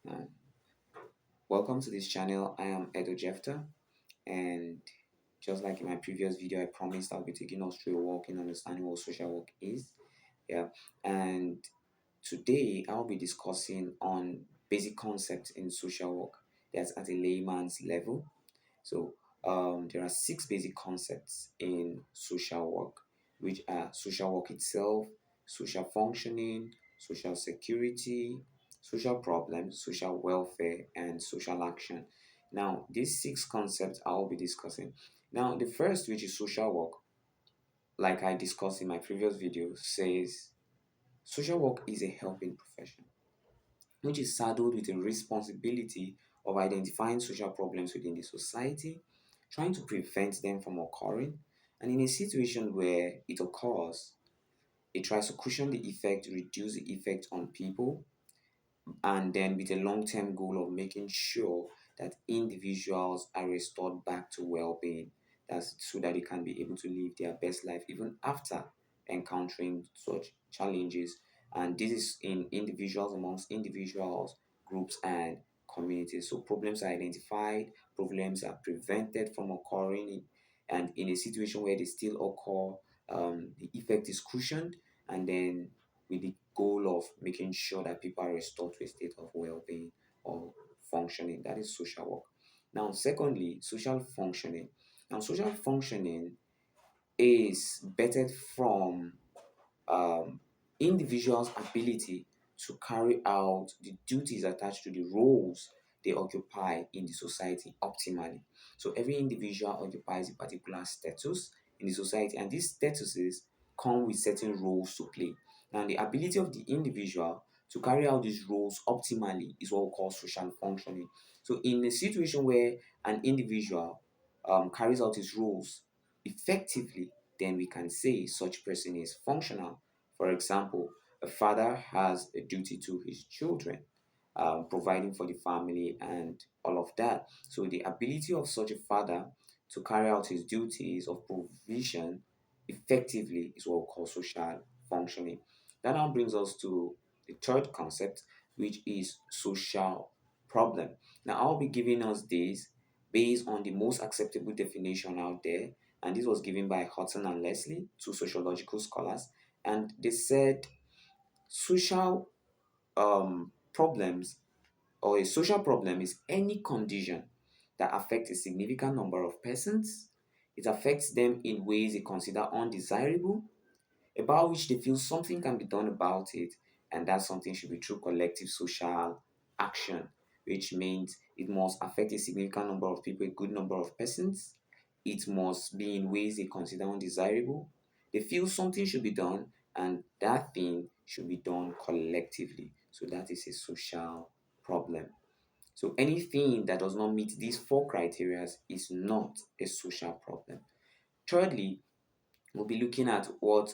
Uh, Welcome to this channel. I am Edo Jefta, and just like in my previous video, I promised I'll be taking us through a walk in understanding what social work is. Yeah, and today I'll be discussing on basic concepts in social work. That's at a layman's level. So there are six basic concepts in social work, which are social work itself, social functioning, social security, social problems, social welfare, and social action. Now, these six concepts I'll be discussing. Now, the first, which is social work, like I discussed in my previous video, says social work is a helping profession which is saddled with a responsibility of identifying social problems within the society, trying to prevent them from occurring, and in a situation where it occurs, it tries to cushion the effect, reduce the effect on people, and then with a long-term goal of making sure that individuals are restored back to well-being. That's so that they can be able to live their best life even after encountering such challenges. And this is in individuals, amongst individuals, groups, and communities. So problems are identified, problems are prevented from occurring, and in a situation where they still occur, the effect is cushioned, and then with the goal of making sure that people are restored to a state of well-being or functioning. That is social work. Now, secondly, social functioning. Now, social functioning is bettered from um, individuals' ability to carry out the duties attached to the roles they occupy in the society optimally. So every individual occupies a particular status in the society, and these statuses come with certain roles to play. Now, the ability of the individual to carry out these roles optimally is what we call social functioning. So, in a situation where an individual carries out his roles effectively, then we can say such person is functional. For example, a father has a duty to his children, providing for the family and all of that. So, the ability of such a father to carry out his duties of provision effectively is what we call social functioning. That now brings us to the third concept, which is social problem. Now, I'll be giving us this based on the most acceptable definition out there, and this was given by Hudson and Leslie, two sociological scholars, and they said social problems or a social problem is any condition that affects a significant number of persons. It affects them in ways they consider undesirable, about which they feel something can be done about it, and that something should be through collective social action, which means it must affect a significant number of people, a good number of persons. It must be in ways they consider undesirable. They feel something should be done, and that thing should be done collectively. So that is a social problem. So anything that does not meet these four criteria is not a social problem. Thirdly, we'll be looking at what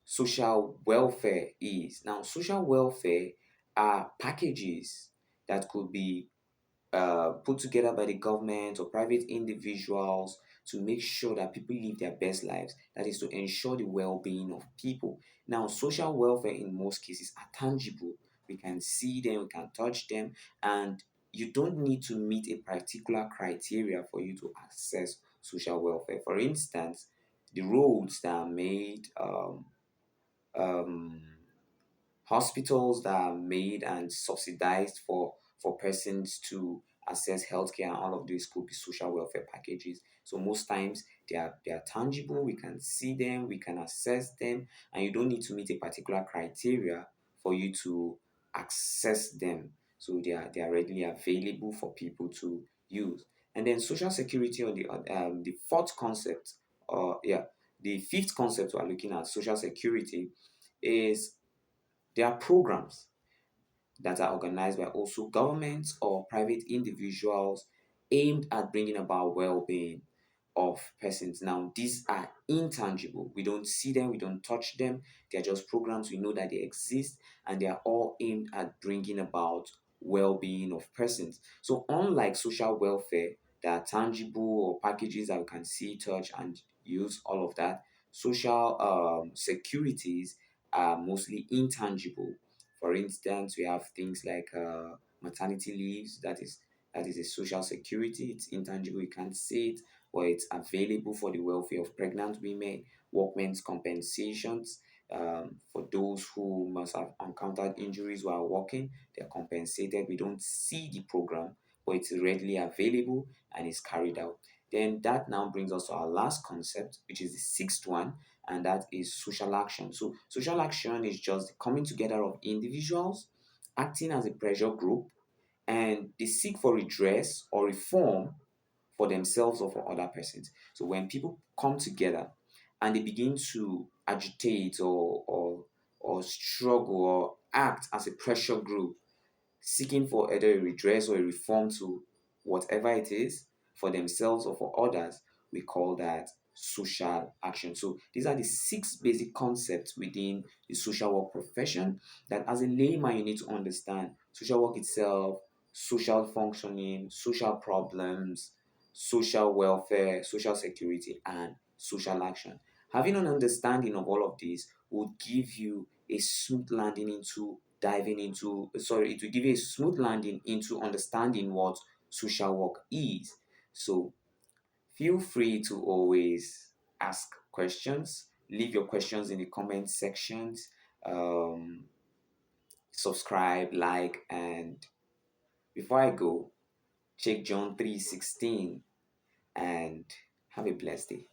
social welfare is. Now, social welfare are packages that could be put together by the government or private individuals to make sure that people live their best lives. That is to ensure the well being of people. Now, social welfare in most cases are tangible. We can see them, we can touch them, and you don't need to meet a particular criteria for you to access social welfare. For instance, the roads that are made, um, hospitals that are made and subsidized for persons to access healthcare, and all of these could be social welfare packages. So most times they are tangible, we can see them, we can assess them, and you don't need to meet a particular criteria for you to access them. So they are readily available for people to use. And then social security on the fourth concept, the fifth concept we are looking at, social security, is there are programs that are organized by also governments or private individuals aimed at bringing about well-being of persons. Now, these are intangible. We don't see them, we don't touch them. They're just programs. We know that they exist, and they are all aimed at bringing about well-being of persons. So, unlike social welfare, that are tangible or packages that we can see, touch, and use, all of that, social securities are mostly intangible. For instance, we have things like maternity leaves. That is a social security. It's intangible. You can't see it, but it's available for the welfare of pregnant women. Workmen's compensations. For those who must have encountered injuries while working, they're compensated. We don't see the program, but it's readily available and is carried out. Then that now brings us to our last concept, which is the sixth one, and that is social action. So, social action is just the coming together of individuals acting as a pressure group, and they seek for redress or reform for themselves or for other persons. So, when people come together and they begin to agitate or struggle or act as a pressure group, seeking for either a redress or a reform to whatever it is for themselves or for others, we call that social action. So these are the six basic concepts within the social work profession that as a layman you need to understand. Social work itself, social functioning, social problems, social welfare, social security, and social action. Having an understanding of all of these would give you a smooth landing into diving into sorry it will give you a smooth landing into understanding what social work is. So feel free to always ask questions, leave your questions in the comment sections, um, subscribe, like, and before I go, check John 3:16 and have a blessed day.